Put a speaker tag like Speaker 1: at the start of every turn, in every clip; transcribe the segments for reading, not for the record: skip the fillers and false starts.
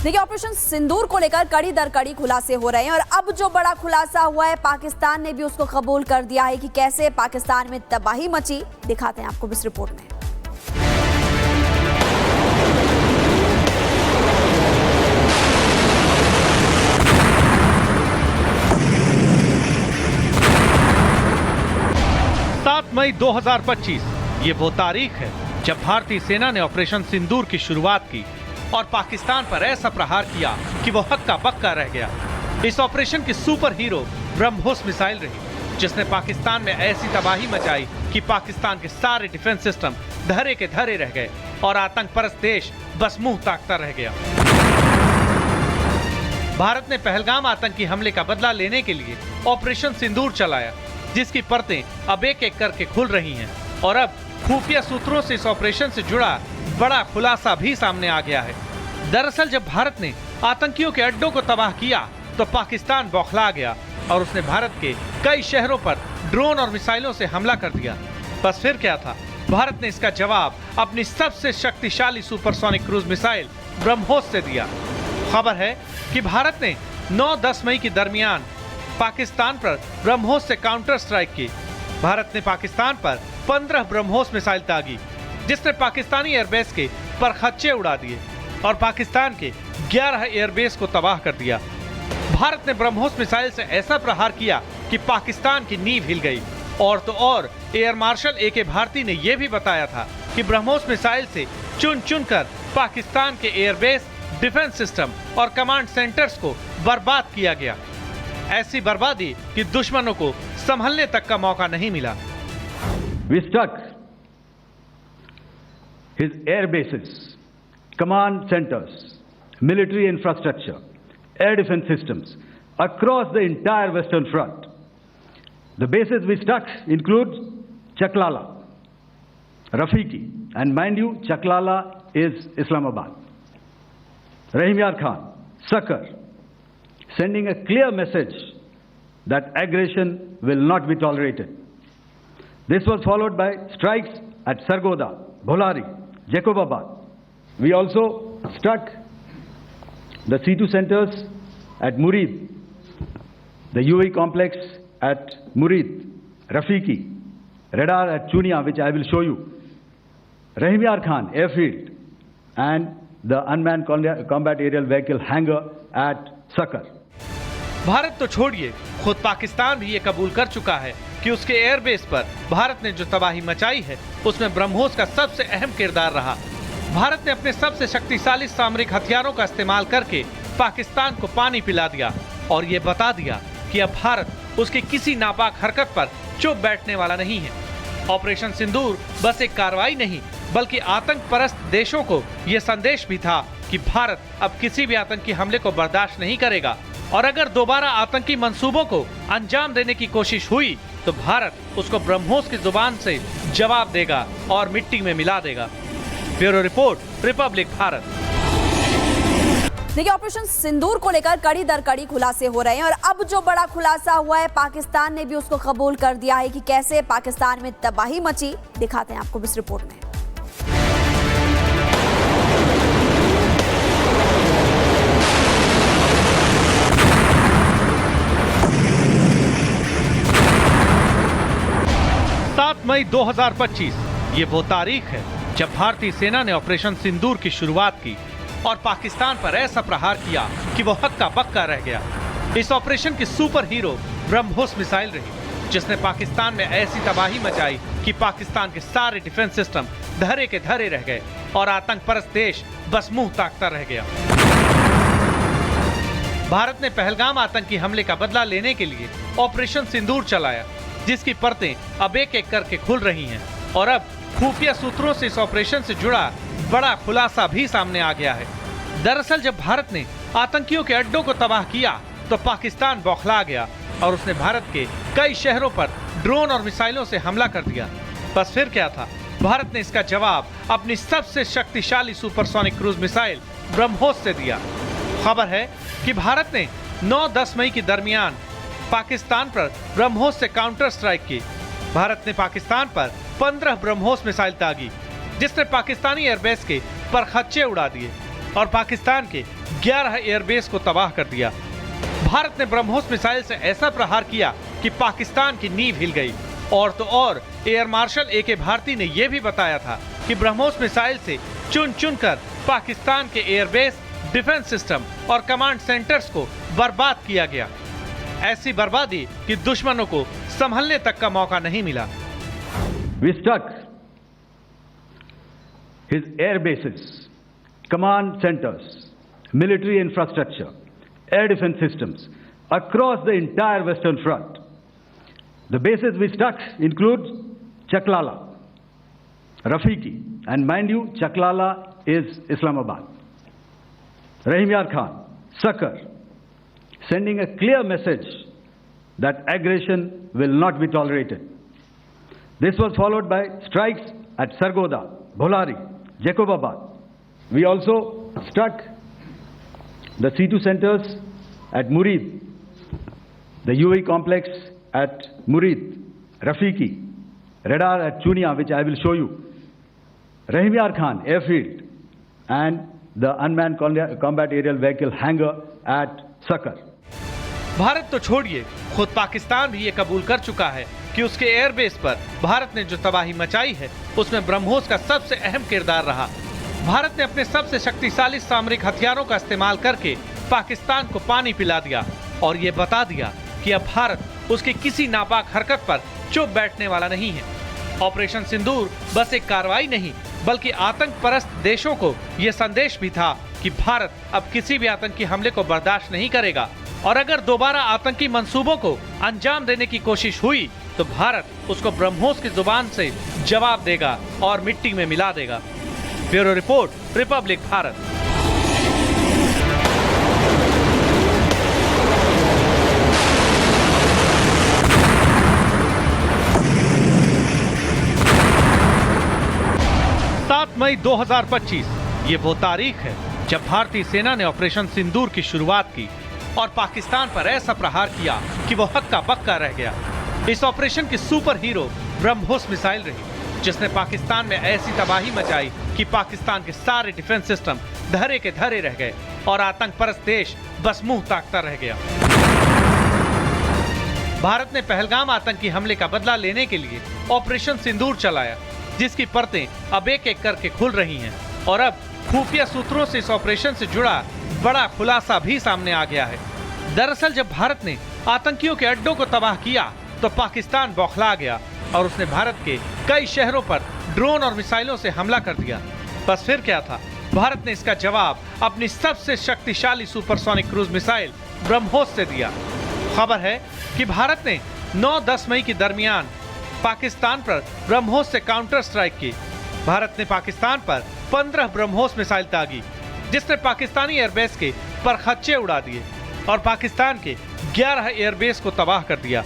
Speaker 1: देखिए, ऑपरेशन सिंदूर को लेकर कड़ी दर कड़ी खुलासे हो रहे हैं और अब जो बड़ा खुलासा हुआ है, पाकिस्तान ने भी उसको कबूल कर दिया है कि कैसे पाकिस्तान में तबाही मची। दिखाते हैं आपको इस रिपोर्ट में।
Speaker 2: मई 2025 ये वो तारीख है जब भारतीय सेना ने ऑपरेशन सिंदूर की शुरुआत की और पाकिस्तान पर ऐसा प्रहार किया कि वो हक्का बक्का रह गया। इस ऑपरेशन की सुपर हीरो ब्रह्मोस मिसाइल रही, जिसने पाकिस्तान में ऐसी तबाही मचाई कि पाकिस्तान के सारे डिफेंस सिस्टम धरे के धरे रह गए और आतंक परस्त देश बस मुंह ताकता रह गया। भारत ने पहलगाम आतंकी हमले का बदला लेने के लिए ऑपरेशन सिंदूर चलाया, जिसकी परतें अब एक एक करके खुल रही हैं और अब खुफिया सूत्रों से इस ऑपरेशन से जुड़ा बड़ा खुलासा भी सामने आ गया है। दरअसल जब भारत ने आतंकियों के अड्डों को तबाह किया तो पाकिस्तान बौखला गया और उसने भारत के कई शहरों पर ड्रोन और मिसाइलों से हमला कर दिया। बस फिर क्या था, भारत ने इसका जवाब अपनी सबसे शक्तिशाली सुपरसोनिक क्रूज मिसाइल ब्रह्मोस से दिया। खबर है कि भारत ने 9-10 मई के दरमियान पाकिस्तान पर ब्रह्मोस से काउंटर स्ट्राइक की। भारत ने पाकिस्तान पर 15 ब्रह्मोस मिसाइल दागी, जिसने पाकिस्तानी एयरबेस के परखच्चे उड़ा दिए और पाकिस्तान के 11 एयरबेस को तबाह कर दिया। भारत ने ब्रह्मोस मिसाइल से ऐसा प्रहार किया कि पाकिस्तान की नींव हिल गई। और तो और एयर मार्शल ए.के. भारती ने यह भी बताया था कि ब्रह्मोस मिसाइल से चुन चुन कर पाकिस्तान के एयरबेस, डिफेंस सिस्टम और कमांड सेंटर्स को बर्बाद किया गया। ऐसी बर्बादी कि दुश्मनों को संभलने तक का मौका नहीं मिला।
Speaker 3: We struck his air bases, command centers, military infrastructure, air defense systems across the entire Western Front. The bases we struck include Chaklala, Rafiki, and mind you, Chaklala is Islamabad. Rahim Yar Khan, Sakar, sending a clear message that aggression will not be tolerated. This was followed by strikes at Sargoda, Bholari, Jacobabad. We also struck the C2 centers at Murid, the UAE complex at Murid, Rafiki, radar at Chunia, which I will show you, Rahim Yar Khan airfield, and the unmanned combat aerial vehicle hangar at Sakar.
Speaker 2: Bharat तो छोड़िए, खुद पाकिस्तान भी ये कबूल कर चुका है कि उसके एयरबेस पर भारत ने जो तबाही मचाई है उसमें ब्रह्मोस का सबसे अहम किरदार रहा। भारत ने अपने सबसे शक्तिशाली सामरिक हथियारों का इस्तेमाल करके पाकिस्तान को पानी पिला दिया और ये बता दिया कि अब भारत उसकी किसी नापाक हरकत पर चुप बैठने वाला नहीं है। ऑपरेशन सिंदूर बस एक कार्रवाई नहीं, बल्कि आतंक परस्त देशों को यह संदेश भी था कि भारत अब किसी भी आतंकी हमले को बर्दाश्त नहीं करेगा और अगर दोबारा आतंकी मंसूबों को अंजाम देने की कोशिश हुई तो भारत उसको ब्रह्मोस की जुबान से जवाब देगा और मिट्टी में मिला देगा। Bureau report, republic Bharat.
Speaker 1: देखिए, ऑपरेशन सिंदूर को लेकर कड़ी दर कड़ी खुलासे हो रहे हैं और अब जो बड़ा खुलासा हुआ है, पाकिस्तान ने भी उसको कबूल कर दिया है कि कैसे पाकिस्तान में तबाही मची। दिखाते हैं आपको इस रिपोर्ट में।
Speaker 2: मई 2025 ये वो तारीख है जब भारतीय सेना ने ऑपरेशन सिंदूर की शुरुआत की और पाकिस्तान पर ऐसा प्रहार किया कि वो हक्का बक्का रह गया। इस ऑपरेशन की सुपर हीरो ब्रह्मोस मिसाइल रही, जिसने पाकिस्तान में ऐसी तबाही मचाई कि पाकिस्तान के सारे डिफेंस सिस्टम धरे के धरे रह गए और आतंक परस्त देश बस मुंह ताकता रह गया। भारत ने पहलगाम आतंकी हमले का बदला लेने के लिए ऑपरेशन सिंदूर चलाया, जिसकी परतें अब एक एक करके खुल रही हैं और अब खुफिया सूत्रों से इस ऑपरेशन से जुड़ा बड़ा खुलासा भी सामने आ गया है। दरअसल जब भारत ने आतंकियों के अड्डों को तबाह किया तो पाकिस्तान बौखला गया और उसने भारत के कई शहरों पर ड्रोन और मिसाइलों से हमला कर दिया। बस फिर क्या था, भारत ने इसका जवाब अपनी सबसे शक्तिशाली सुपरसोनिक क्रूज मिसाइल ब्रह्मोस से दिया। खबर है कि भारत ने 9-10 मई के दरमियान पाकिस्तान पर ब्रह्मोस से काउंटर स्ट्राइक की। भारत ने पाकिस्तान पर 15 ब्रह्मोस मिसाइल दागी, जिसने पाकिस्तानी एयरबेस के परखच्चे उड़ा दिए और पाकिस्तान के 11 एयरबेस को तबाह कर दिया। भारत ने ब्रह्मोस मिसाइल से ऐसा प्रहार किया कि पाकिस्तान की नींव हिल गई। और तो और एयर मार्शल ए.के. भारती ने यह भी बताया था कि ब्रह्मोस मिसाइल से चुन चुन कर पाकिस्तान के एयरबेस, डिफेंस सिस्टम और कमांड सेंटर्स को बर्बाद किया गया। ऐसी बर्बादी कि दुश्मनों को संभलने तक का मौका नहीं मिला।
Speaker 3: We struck his air bases, command centers, military infrastructure, air defense systems across the entire Western Front. The bases we struck include Chaklala, Rafiki, and mind you, Chaklala is Islamabad. Rahim Yar Khan, Sakar, sending a clear message that aggression will not be tolerated. This was followed by strikes at Sargoda, Bholari, Jacobabad. We also struck the C2 centers at Murid, the UAE complex at Murid, Rafiki, radar at Chunia, which I will show you, Rahim Yar Khan airfield, and the unmanned combat aerial vehicle hangar at Sakar.
Speaker 2: Bharat तो छोड़िए, खुद पाकिस्तान भी ये कबूल कर चुका है कि उसके एयरबेस पर भारत ने जो तबाही मचाई है उसमें ब्रह्मोस का सबसे अहम किरदार रहा। भारत ने अपने सबसे शक्तिशाली सामरिक हथियारों का इस्तेमाल करके पाकिस्तान को पानी पिला दिया और ये बता दिया कि अब भारत उसकी किसी नापाक हरकत पर चुप बैठने वाला नहीं है। ऑपरेशन सिंदूर बस एक कार्रवाई नहीं बल्कि आतंक परस्त देशों को यह संदेश भी था कि भारत अब किसी भी आतंकी हमले को बर्दाश्त नहीं करेगा और अगर दोबारा आतंकी मंसूबों को अंजाम देने की कोशिश हुई तो भारत उसको ब्रह्मोस की जुबान से जवाब देगा और मिट्टी में मिला देगा। Bureau report, republic Bharat. मई 2025 ये वो तारीख है जब भारतीय सेना ने ऑपरेशन सिंदूर की शुरुआत की और पाकिस्तान पर ऐसा प्रहार किया कि वो हक्का बक्का रह गया। इस ऑपरेशन की सुपर हीरो ब्रह्मोस मिसाइल रही जिसने पाकिस्तान में ऐसी तबाही मचाई कि पाकिस्तान के सारे डिफेंस सिस्टम धरे के धरे रह गए और आतंक परस्त देश बस मुंह ताकता रह गया। भारत ने पहलगाम आतंकी हमले का बदला लेने के लिए ऑपरेशन सिंदूर चलाया जिसकी परतें अब एक एक करके खुल रही हैं और अब खुफिया सूत्रों से इस ऑपरेशन से जुड़ा बड़ा खुलासा भी सामने आ गया है। दरअसल जब भारत ने आतंकियों के अड्डों को तबाह किया तो पाकिस्तान बौखला गया और उसने भारत के कई शहरों पर ड्रोन और मिसाइलों से हमला कर दिया। बस फिर क्या था, भारत ने इसका जवाब अपनी सबसे शक्तिशाली सुपरसोनिक क्रूज मिसाइल ब्रह्मोस से दिया। खबर है कि भारत ने 9-10 मई के दरमियान पाकिस्तान पर ब्रह्मोस से काउंटर स्ट्राइक की। भारत ने पाकिस्तान पर 15 ब्रह्मोस मिसाइल दागी जिसने पाकिस्तानी एयरबेस के परखच्चे उड़ा दिए और पाकिस्तान के 11 एयरबेस को तबाह कर दिया।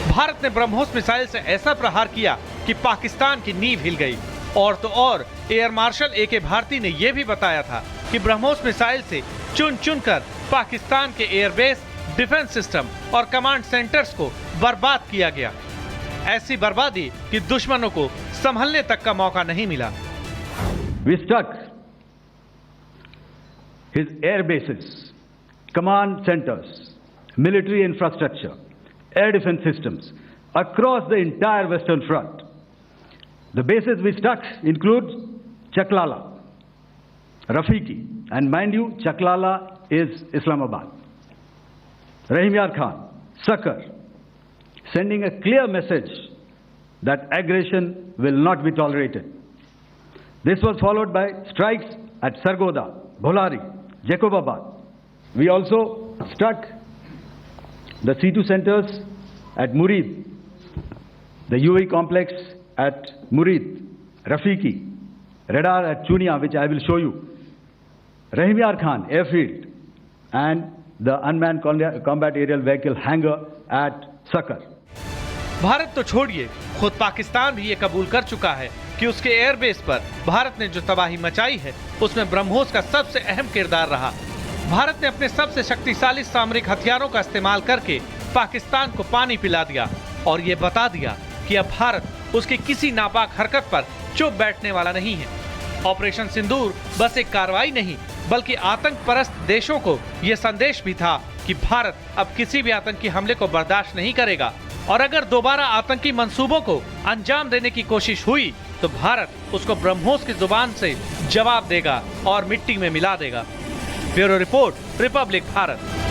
Speaker 2: भारत ने ब्रह्मोस मिसाइल से ऐसा प्रहार किया कि पाकिस्तान की नींव हिल गई। और तो और एयर मार्शल ए.के. भारती ने यह भी बताया था कि ब्रह्मोस मिसाइल से चुन चुन कर पाकिस्तान के एयरबेस, डिफेंस सिस्टम और कमांड सेंटर्स को बर्बाद किया गया। ऐसी बर्बादी कि दुश्मनों को संभलने तक का मौका नहीं मिला।
Speaker 3: We struck his air bases, command centers, military infrastructure, air defense systems across the entire Western Front. The bases we struck include Chaklala, Rafiki, and mind you, Chaklala is Islamabad. Rahim Yar Khan, Sakar, sending a clear message that aggression will not be tolerated. This was followed by strikes at Sargoda, Bholari, Jacobabad. We also struck the C2 centers at Murid, the UAE complex at Murid, Rafiki, radar at Chunia, which I will show you, Rahim Yar Khan airfield, and the unmanned combat aerial vehicle hangar at Sakar.
Speaker 2: Bharat तो छोड़िए, खुद पाकिस्तान भी ये कबूल कर चुका है कि उसके एयरबेस पर भारत ने जो तबाही मचाई है उसमें ब्रह्मोस का सबसे अहम किरदार रहा। भारत ने अपने सबसे शक्तिशाली सामरिक हथियारों का इस्तेमाल करके पाकिस्तान को पानी पिला दिया और ये बता दिया कि अब भारत उसकी किसी नापाक हरकत पर चुप बैठने वाला नहीं है। ऑपरेशन सिंदूर बस एक कार्रवाई नहीं बल्कि आतंक परस्त देशों को यह संदेश भी था कि भारत अब किसी भी आतंकी हमले को बर्दाश्त नहीं करेगा और अगर दोबारा आतंकी मंसूबों को अंजाम देने की कोशिश हुई तो भारत उसको ब्रह्मोस की जुबान से जवाब देगा और मिट्टी में मिला देगा। Bureau report, republic Bharat.